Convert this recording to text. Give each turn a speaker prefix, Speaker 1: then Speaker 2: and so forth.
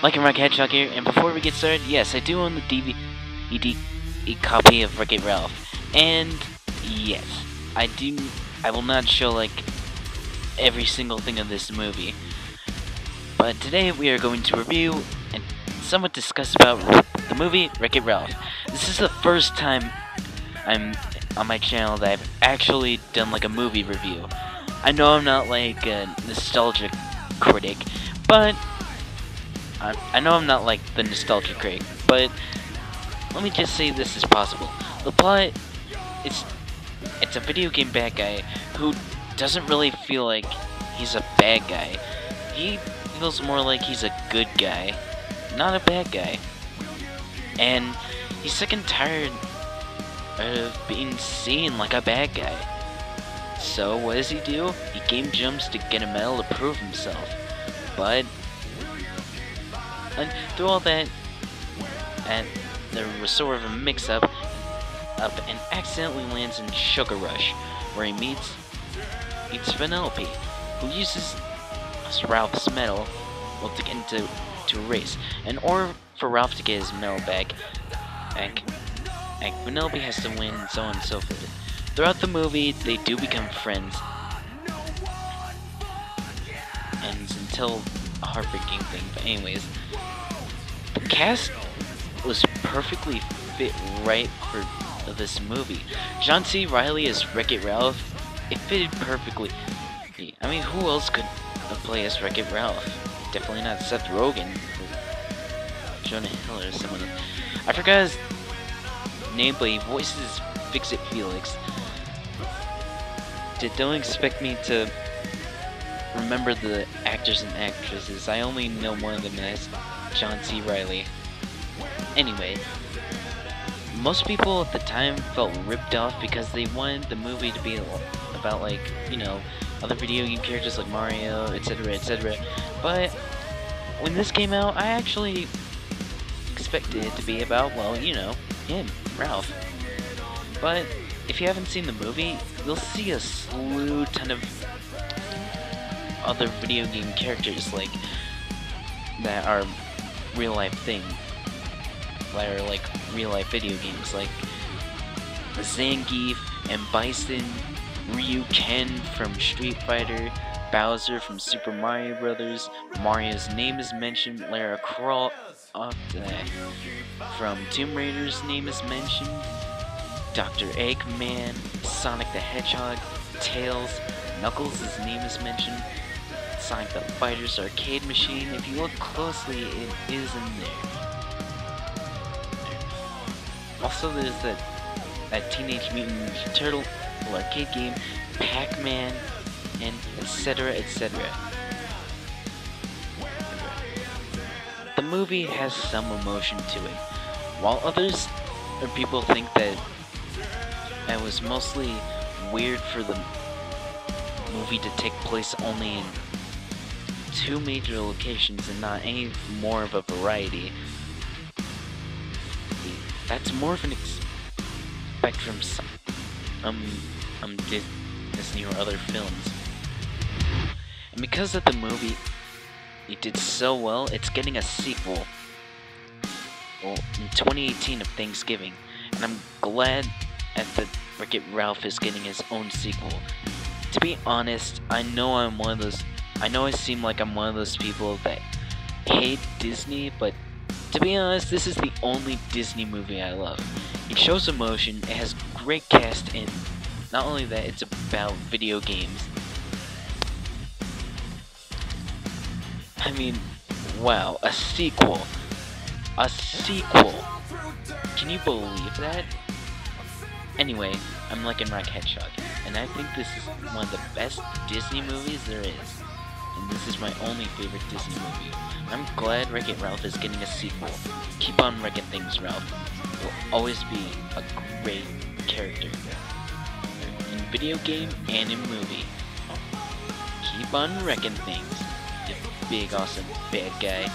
Speaker 1: Mike and Rock Hedgehog here, and before we get started, yes, I do own the DVD copy of Wreck-It Ralph, and yes, I will not show like every single thing of this movie, but today we are going to review and somewhat discuss about the movie Wreck-It Ralph. This is the first time I'm on my channel that I've actually done like a movie review. I know I'm not like a nostalgic critic, but I know I'm not like the nostalgia critic, but let me just say this is possible. The plot it's a video game bad guy who doesn't really feel like he's a bad guy. He feels more like he's a good guy, not a bad guy. And he's sick and tired of being seen like a bad guy. So what does he do? He game jumps to get a medal to prove himself. But and through all that, and there was sort of a mix-up, and accidentally lands in Sugar Rush, where he meets Vanellope, who uses Ralph's medal to get into a race. In order for Ralph to get his medal back, Vanellope has to win, and so on and so forth. Throughout the movie, they do become friends, and until a heartbreaking thing. But anyways, the cast was perfectly fit right for this movie. John C. Reilly as Wreck-It Ralph, it fitted perfectly. I mean, who else could play as Wreck-It Ralph? Definitely not Seth Rogen or Jonah Hill or someone else. I forgot his name, but he voices Fix-It Felix. Don't expect me to remember the actors and actresses. I only know one of them as John C. Reilly. Anyway, most people at the time felt ripped off because they wanted the movie to be about, like, you know, other video game characters like Mario, etc., etc. But when this came out, I actually expected it to be about, well, you know, him, Ralph. But if you haven't seen the movie, you'll see a slew ton of other video game characters like that are real life things, that are like real life video games, like Zangief and Bison, Ryu Ken from Street Fighter, Bowser from Super Mario Brothers, Mario's name is mentioned, Lara Croft from Tomb Raider's name is mentioned, Dr. Eggman, Sonic the Hedgehog, Tails, Knuckles' name is mentioned, Sonic the Fighter's arcade machine. If you look closely, it is in there. Also, there's that Teenage Mutant Ninja Turtle arcade game, Pac-Man, and etc., etc. The movie has some emotion to it, while others or people think that it was mostly weird for the movie to take place only in two major locations and not any more of a variety. That's more of an expect from some Disney or other films. And because of the movie, it did so well, it's getting a sequel. Well, in 2018 of Thanksgiving, and I'm glad that Wreck-It Ralph is getting his own sequel. To be honest, I know I seem like I'm one of those people that hate Disney, but to be honest, this is the only Disney movie I love. It shows emotion, it has great cast, and not only that, it's about video games. I mean, wow, a sequel. A sequel. Can you believe that? Anyway, I'm Mike and Rock Hedgehog, and I think this is one of the best Disney movies there is. And this is my only favorite Disney movie. I'm glad Wreck-It Ralph is getting a sequel. Keep on wrecking things, Ralph. You'll always be a great character. In video game and in movie. Keep on wrecking things, you big awesome bad guy.